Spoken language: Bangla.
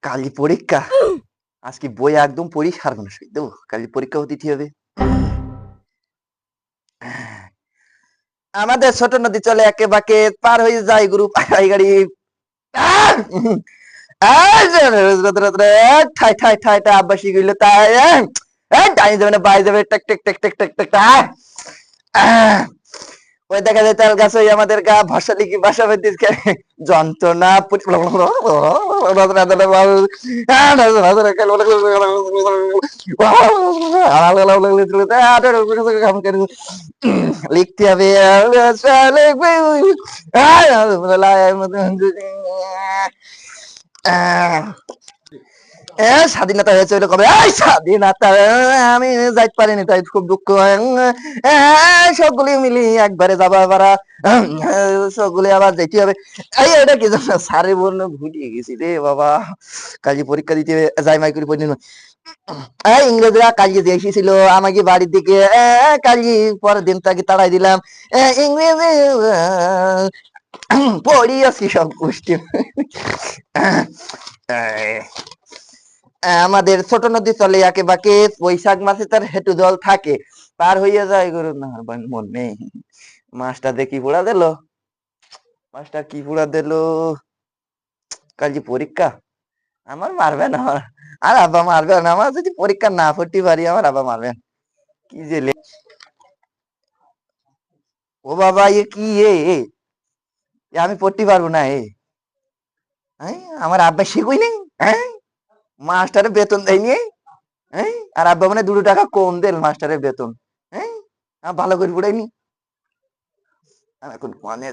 কালি পরীক্ষা। আজকে বই একদম পড়ি সারবো না দেবো। কালি পরীক্ষাও দিতে হবে। আমাদের ছোট নদী চলে একে বাকে পার হয়ে যায় গুরু পাই গাড়ি। ঠাই ঠাই ঠাই ঠাই আব্বাসী গইল তাই ডাইনি যাবে না বাই যাবে টেক টেক টেক টেক টেক টেক ওই দেখা যায় তাল গাছ ওই আমাদের গা ভাষা লিখি ভাষা বেদিস যন্ত্রণা লিখতে হবে স্বাধীনতা হয়েছে ওই কবে স্বাধীনতা আমি যাইতে পারিনি তাই খুব দুঃখ হয় সবগুলি মিলি একবারে যাবা পারা সবগুলি আবার যেতে হবে এই এটা কি জানো সারে বললো ভুলিয়ে গেছি রে বাবা কাজে পরীক্ষা দিতে যাই মাই করে পড়ি ইংরেজরা কাজে দিয়ে এসেছিল আমাকে বাড়ির দিকে কাজী পরের দিন তাকে তাড়াই দিলাম ইংরেজ পড়িয়াছি সব গোষ্ঠী আমাদের ছোট নদী চলে একে বাকে বৈশাখ মাসে তার হেঁটু জল থাকে পার হইয়া যায় গরু না মন নেই মাছটা দেখি পোড়া দিল মাছটা কি পোড়া দিল কাল যে পরীক্ষা আমার মারবে না আর আব্বা মারবে না আমার যদি পরীক্ষা না পড়তে পারি আমার আব্বা মারবেন কি যে ও বাবা এ কি আমি পড়তে পারবো না আমার আব্বা শিখুই নেই হ্যাঁ মাস্টারের বেতন দেয়নি হ্যাঁ আর আব্বা মানে 2 টাকা কম দেন মাস্টারের বেতন হ্যাঁ ভালো করে পড়াইনি আমি এখন মানে